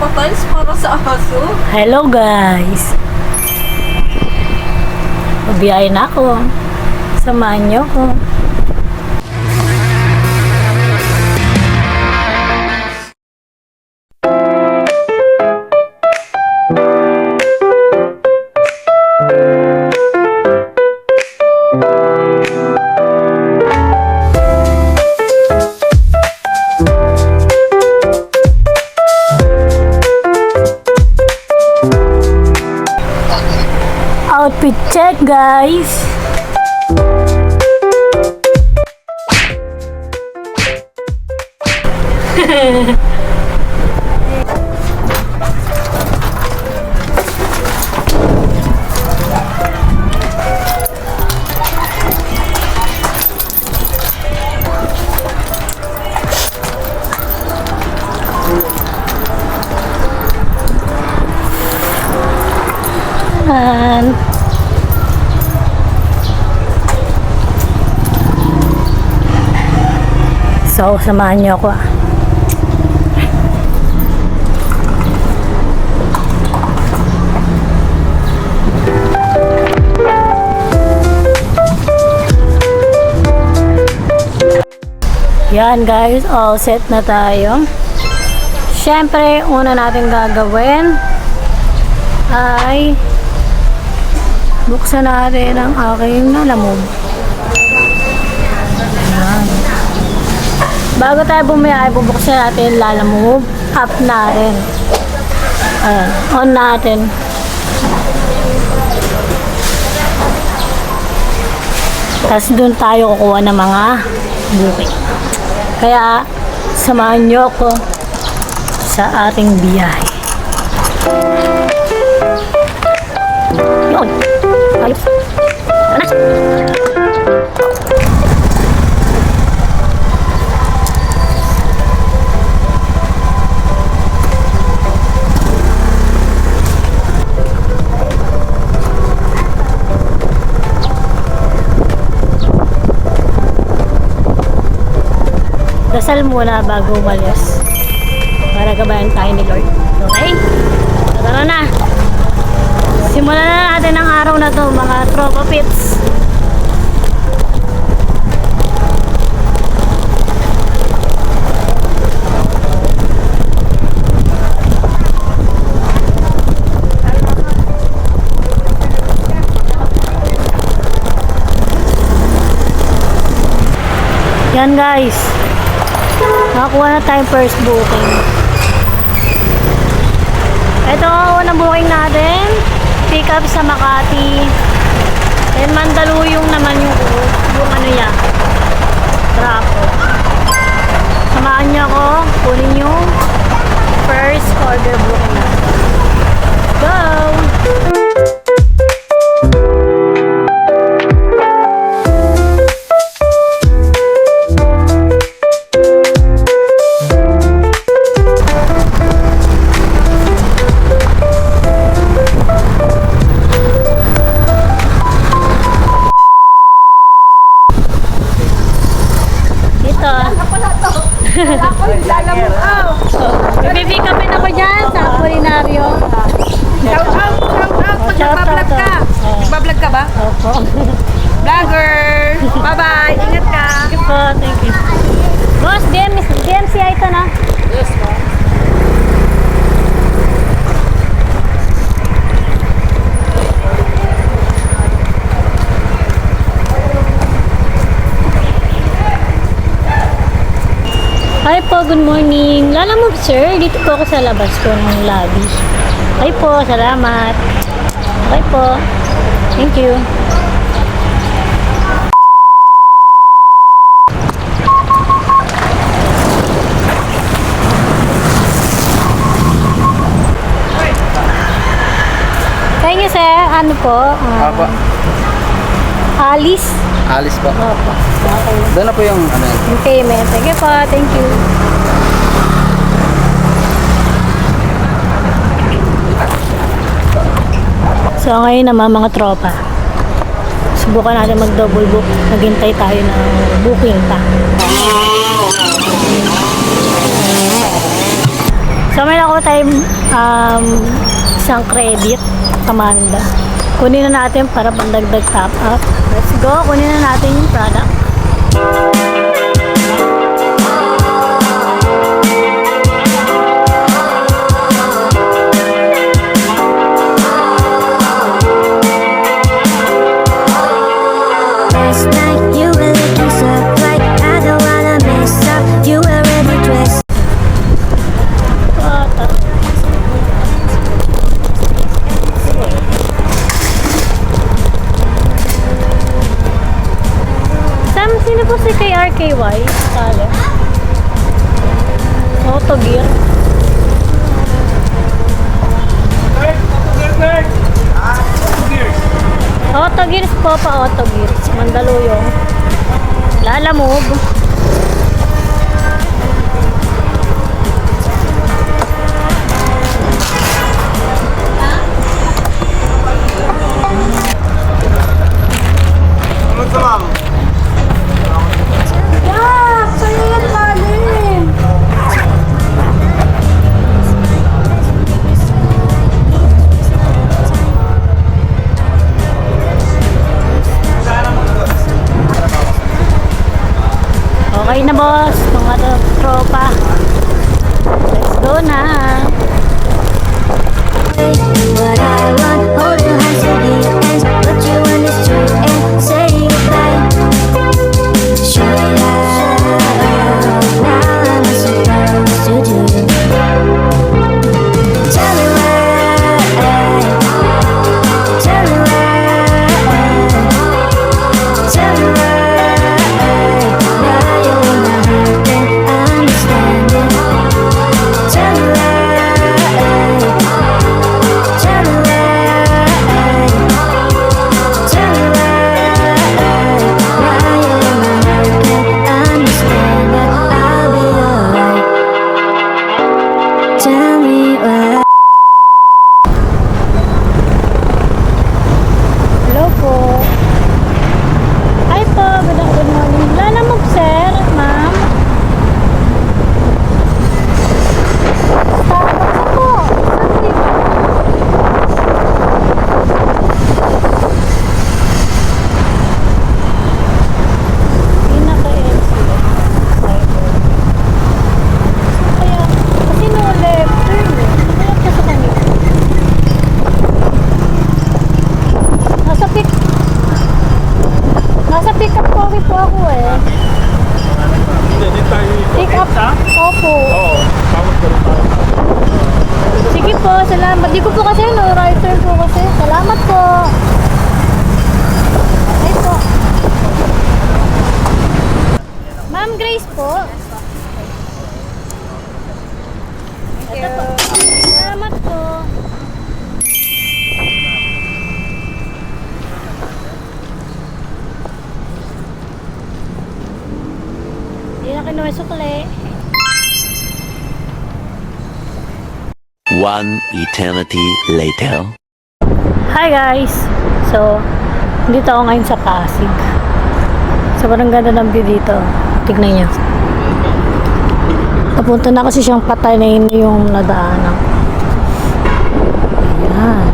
papatiles para sa aso. Hello guys! Mabiyahe na ako. Samahan niyo ko. Outfit check guys! So, samahan niyo ako. Yan guys, all set na tayo. Siyempre, una natin gagawin ay buksan natin ang aking lalamove. Yan. Bago tayo bumiyay, bubuksan natin, lalamove up natin. Ayan, on natin. Tapos dun tayo kukuha ng mga bukit. Kaya, samahan nyo ko sa ating biyahe. Yun. Ayos. Tara na. Dasal muna bago umalis para gabayan tayo ni Lord. Okay? Tara na! Simulan na natin ang araw na to, mga tropa pits. Yan guys, nakakuha na tayong first booking. Ito ang unang booking natin, pick up sa Makati, then Mandaluyong naman yung ano niya, trapo. Samahan niyo ako, kunin yung first order booking natin. Go! Bibigapin ako dyan sa kulinaryo. Shout out pag nagbablog ka. Nagbablog ka ba? Opo. Vlogger! Bye-bye! Ingat ka! Thank you po, thank you. Boss, DMC ito na. Yes, ma'am. Hi po, good morning. Lalamove sir, dito po ako sa labas ko ng lobby. Hi po, salamat. Hi po. Thank you. Kaya niyo sir, ano po? Apa? Alice? Alis po. Opo. Okay. Doon na po yung ano yan. Yung payment. Sige po, thank you. So ngayon naman mga tropa, subukan natin mag double book. Naghintay tayo ng booking pa. So may nakuha tayong isang credit, Amanda. Kunin na natin para pandagdag top up. Let's go, kunin na natin yung product. Last night you were looking so bright. I don't wanna mess up. You were already dressed. Sam, sino po si kay RKY? Sale. Auto Gear. Auto Gears po pa Auto Gears. Mandaluyong. Lalamog. Yak! Sa'yo yan galing! Okay na boss, mga tropa. Let's go na. What I want, hold your hands to the ends. What you want is to end. Say goodbye. Show it out. Now I'm supposed to do. Tell me why. Tell me why. Tell me why. Why you wanna hurt and understand it. Tell me why. Tell me why. Tell me why you wanna hurt and understand it. I'll be alright. Tell me why. Hello po. Hi po, good morning. Lalamog sir, ma'am. Starbucks po. Saan dito? Pinaka-LC. Kaya, kasi no left turn eh. Left ka sa kanila. Nasa pick up po ako eh. Pick up? Opo. Sige po, salamat. Di ko po kasi, no, right turn po kasi. Salamat po. Ay po. Ma'am Grace po. Ito po. Salamat po. Hindi na kinuha sukli. One eternity later. Hi guys! So, dito ako ngayon sa Pasig. Sobrang ganda ng view dito. Tignan niyo. Napunta na kasi siyang patay na yun yung nadaanan. Ayan.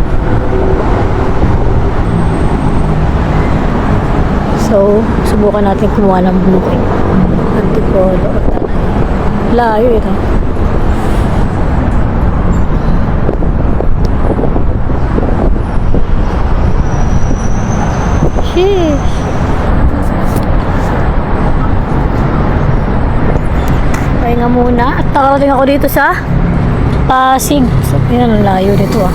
So, subukan natin kumuha ng booking. Antipolo. Layo ito. Sheesh. Pahinga muna. At nakarating ako dito sa Pasig. So, yan ang layo dito ah.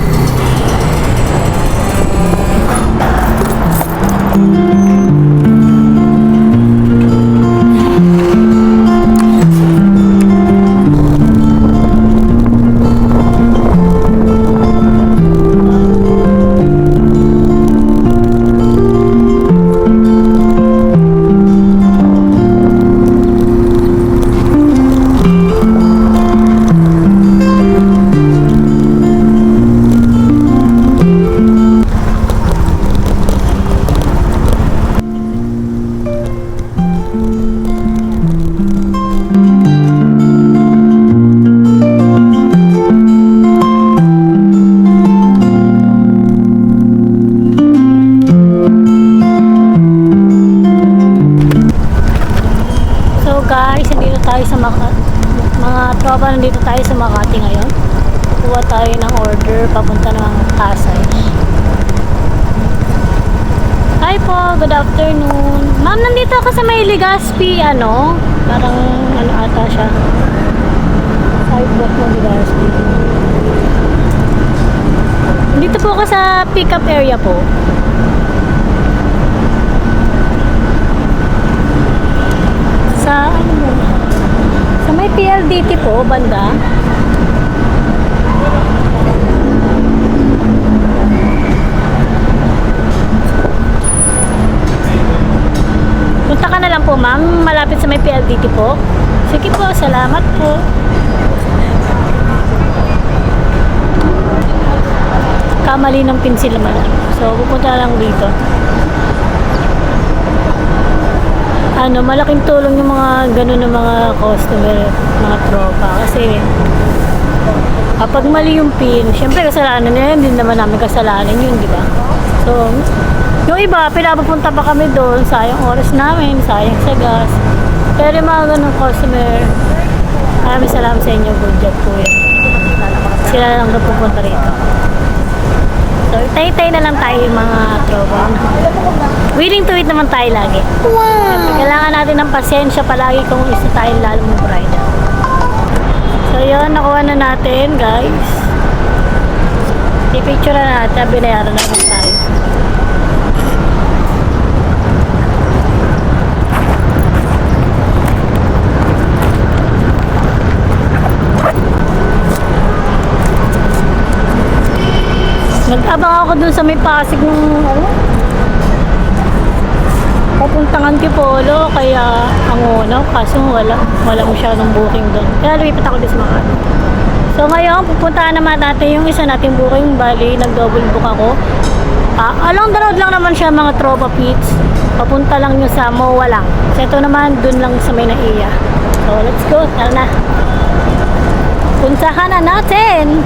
kuha tayo ng order papunta ng Pasay. Hi po, good afternoon. Ma'am, nandito ako sa may Legazpi, parang ata siya. Sidewalk ng Legazpi. Dito po ako sa pick-up area po. Sa may PLDT po, banda. Punta ka na lang po, ma'am. Malapit sa may PLDT po. Sige po, salamat po. Kamali ng pinsil naman. So, pupunta lang dito. Malaking tulong yung mga ganun ng mga customer, mga tropa. Kasi, kapag mali yung pin, syempre kasalanan nila, hindi naman namin kasalanan yun, di ba? So, yung iba, pinapapunta pa kami doon, sayang oras namin, sayang sa gas. Pero yung mga ganun customer, maraming salamat sa inyo, good job po yan. Sila lang na pupunta rito. So, tay-tay na lang tayo mga tropa. Willing to wait naman tayo lagi. Wow! Kailangan natin ng pasensya palagi kung isa tayong lalo mong rider. So, yun, nakuha na natin, guys. I-picture na natin, binayaran naman tayo. Nag-abang ako dun sa may Pasig ng papuntang Antipolo, kaya ang kaso wala masyadong booking dun. Kaya lumipat ako dun sa Makati. So ngayon, pupuntahan naman natin yung isa nating booking. Bali, nag-double book ako. Along the road lang naman siya, mga tropa pits. Papunta lang yung sa MOA lang. So ito naman, dun lang sa may Naiya. So let's go, tara na. Puntahan na natin!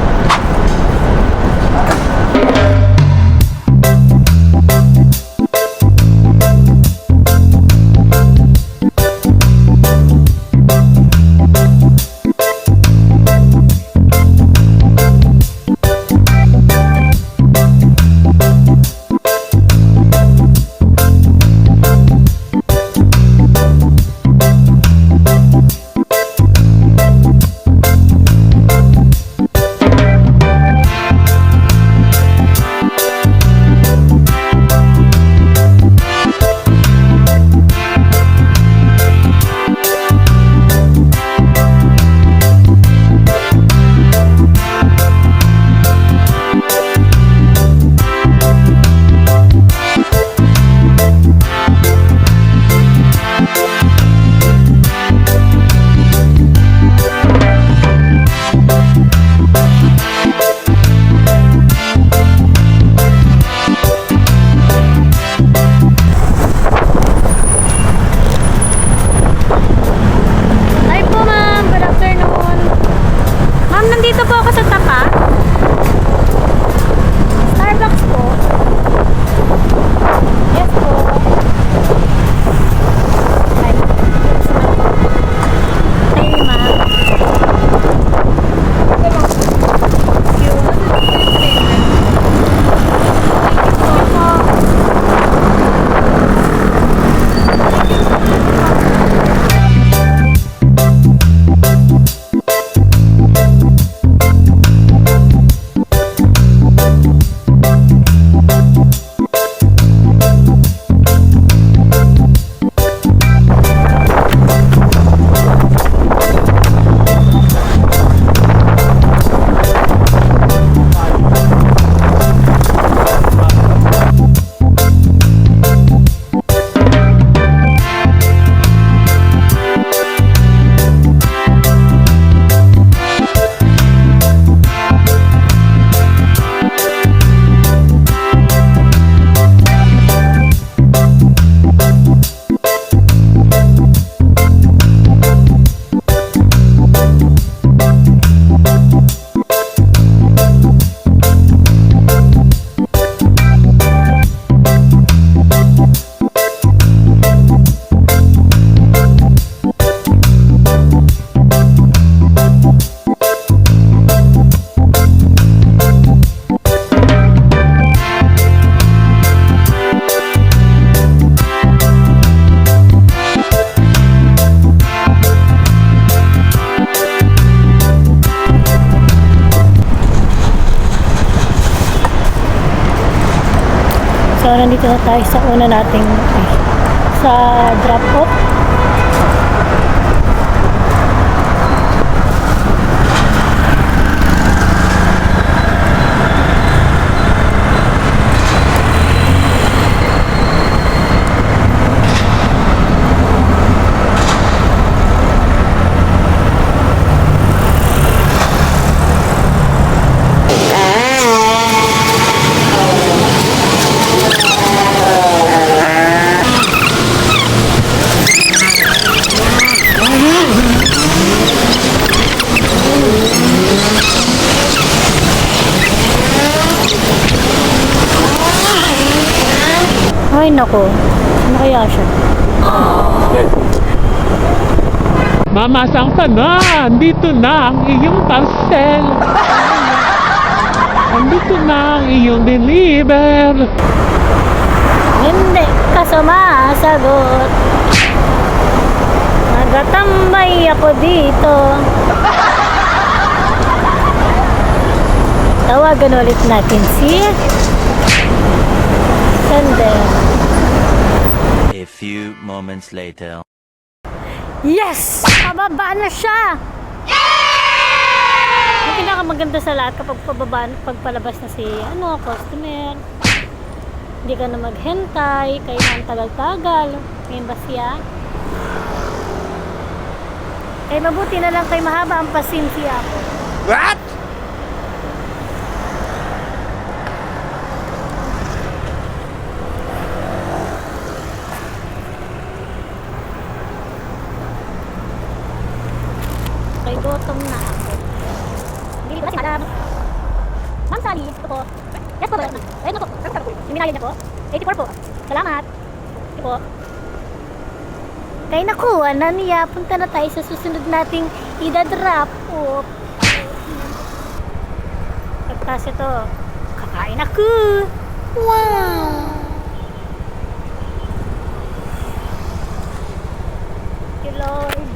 nandito na tayo sa una nating sa drop off. Ay nako, ano kaya siya? Mama, saan ka na? Andito na ang iyong parcel. Andito na ang iyong deliver. Hindi ka sumasagot. Nagatambay ako dito. Tawagan ulit natin si Sender. A few moments later. Yes! Pababa na siya! Yung pinakamaganda sa lahat kapag pagpalabas na si customer. Hindi ka na maghentay, kayo na ang tagal-tagal. Ngayon ba siya? Eh, mabuti na lang kay mahaba ang pasensya ko. What? Kay gutom na ako. Bili ba si Madam? Ma'am Sally, ito po. Yes po ba? Ayun na po. Siminayad na po. 84 po. Salamat. Ito po. Kaya nakuha na niya. Punta na tayo sa susunod nating ida-drop off. Pagtas ito. Kakain ako. Wow! Thank you, Lord.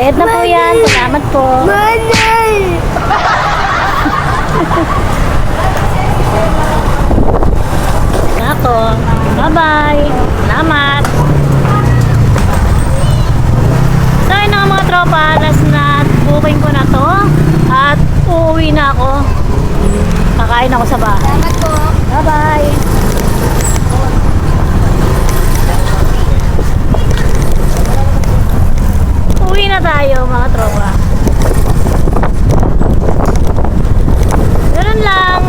Bayad na po yan. Salamat po. Ako. Bye-bye. Salamat. So, yun na nga mga tropa. Last na booking ko na to. At uuwi na ako. Kakain ako sa bahay. Salamat po. Bye-bye. Uwi na tayo mga tropa. Ganun lang.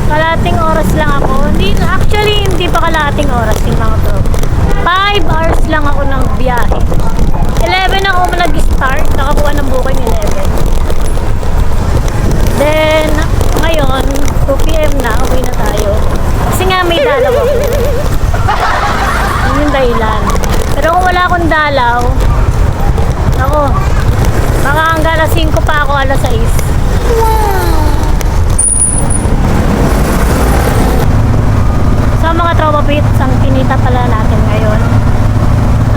Kalating oras lang ako. Actually, hindi pa kalating oras yung mga tropa. 5 hours lang ako ng biyahe. 11 ako nag-start. Nakakuha ng booking 11. Then, ngayon, 2 PM na. Uwi na tayo. Kasi nga may dalaw ako. Yun yung dahilan. Pero kung wala akong dalaw, ako, baka hanggang alas 5 pa ako, alas 6. So mga tropa pits, ang kinita pala natin ngayon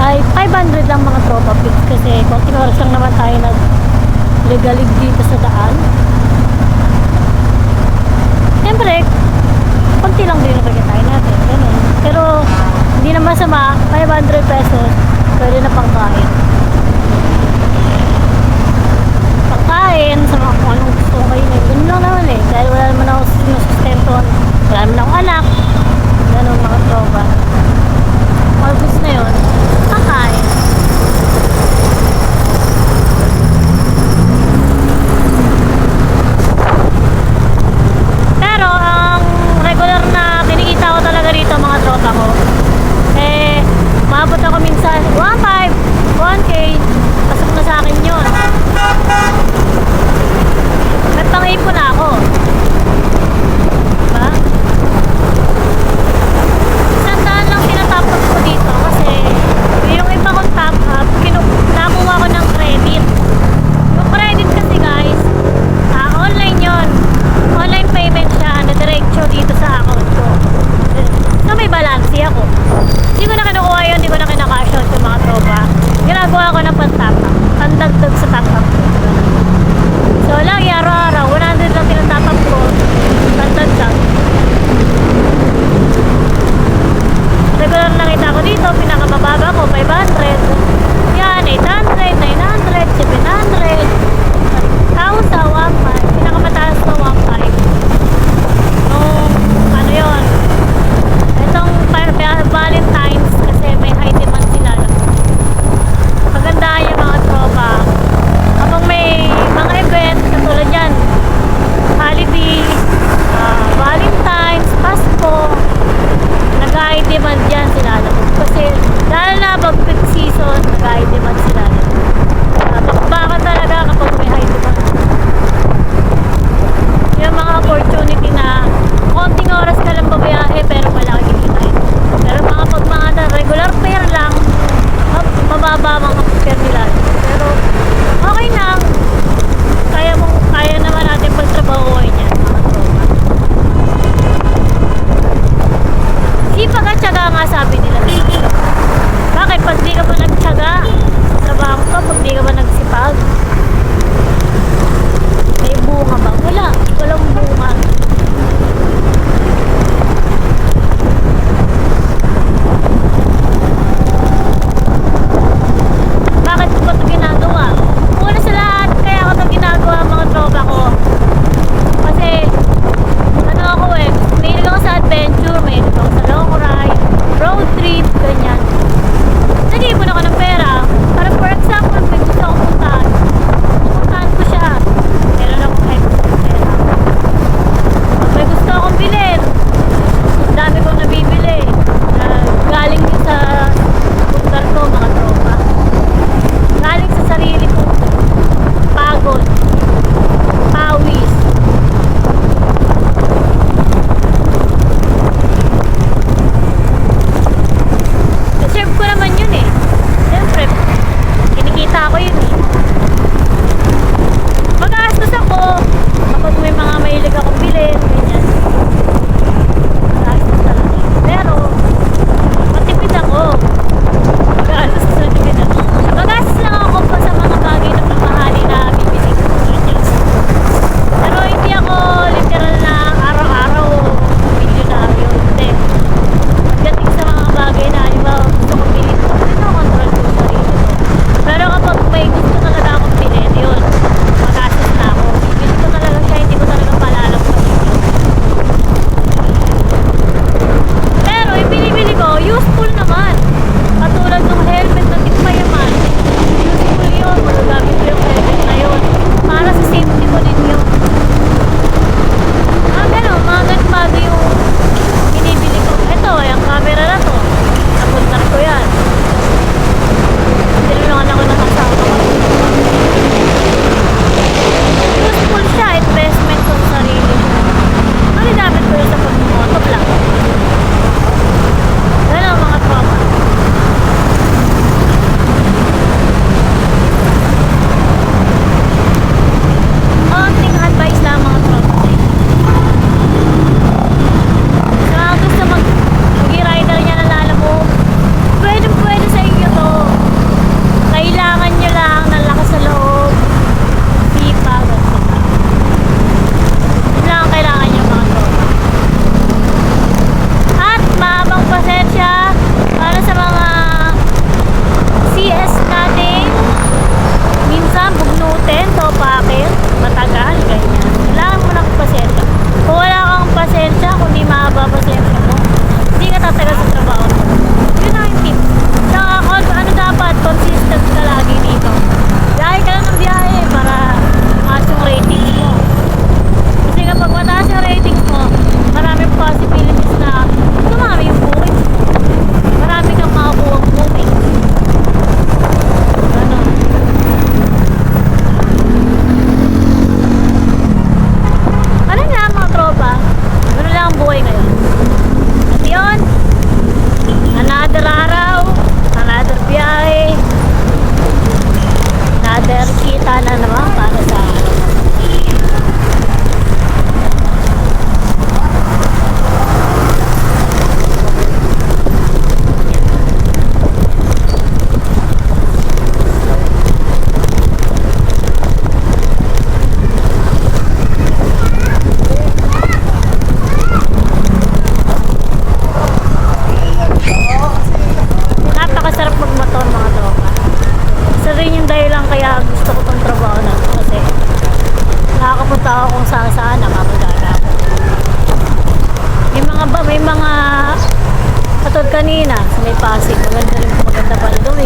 ay 500 lang mga tropa pits kasi konting oras lang naman tayo nag-ligalig dito sa daan. Siyempre, konti lang din yung tayo natin, ganun. Pero hindi naman sama, 500 pesos, pwede na pangkain. Pagkain sa mga kung anong gusto ko kayo. Ganun lang naman eh. Dahil wala naman ako sinusustenton. Wala naman akong anak. Ganun mga tropa. All goods na yun. Pagkain. Pero ang regular na kinikita ko talaga dito mga tropa ko, eh, maabot ako minsan 1.5, 1K. Pasok na sa akin yun. May pang-ipon na ako.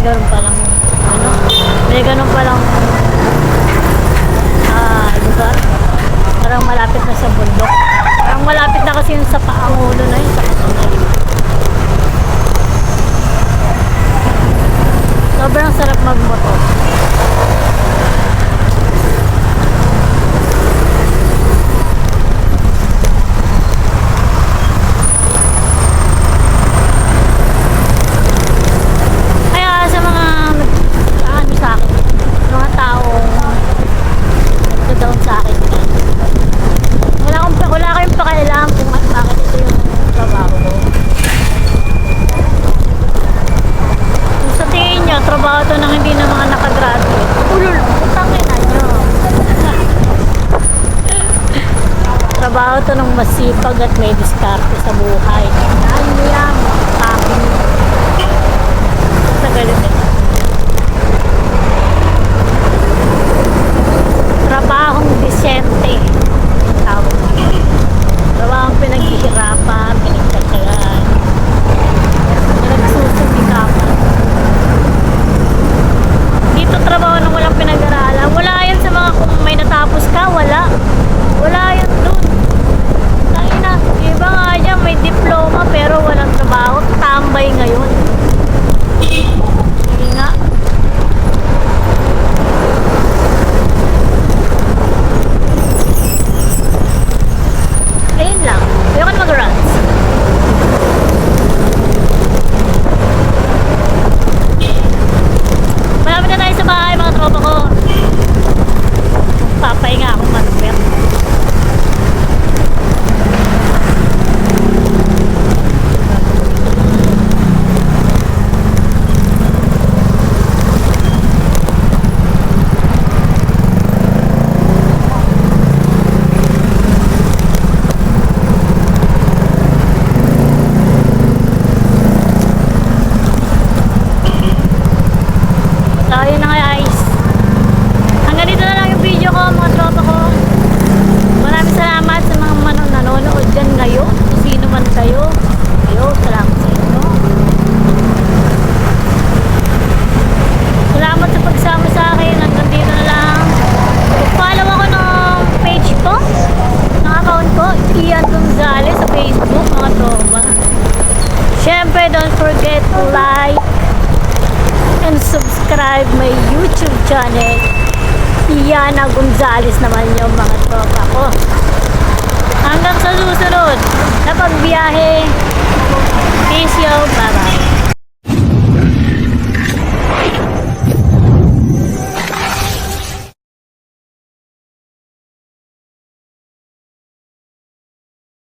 ganun palang, ano, may ganun palang, lugar. Parang malapit na sa bundok. Parang malapit na kasi yung sa Paangulo na yun, sa Katanay. Sobrang sarap magmotor. Kaya sa mga ano sa akin, mga taong nagda-down sa akin, wala kayong pakialam kung bakit ito yung trabaho ko. Kung sa tingin nyo, trabaho to ng hindi na mga nakagraduate, ulul, utangin na nyo. Trabaho to ng masipag at may diskarte sa buhay. Dahil mo yan, akin. Sa galit eh. Trabahong disente. Tawag mo. Trabahong pinaghihirapan, pinagtatsagaan. Nagsusumikapan. Dito trabaho nang walang pinag-aralan. Wala yan sa mga kung may natapos ka, wala. Wala yan doon. Tayo na. Iba nga dyan, may diploma pero walang trabaho. Tambay ngayon. Sige nga. Ayun lang. Ayoko na mag-runs. Malapit na tayo sa bahay, mga tropa ko. Papahinga akong manupit. So, yun na nga guys. Hanggang dito na lang yung video ko, mga tropa ko. Maraming salamat sa mga nanonood dyan ngayon. Kung sino man kayo. Salamat sa inyo. Salamat sa pagsama sa akin. Hanggang dito na lang. Follow ako ng page ko, ng account ko, Ian Gonzales sa Facebook, mga tropa. Syempre, don't forget to like and subscribe my YouTube channel. Iana Gonzales naman yung mga tropa ko. Hanggang sa susunod na pagbiyahe. Peace out.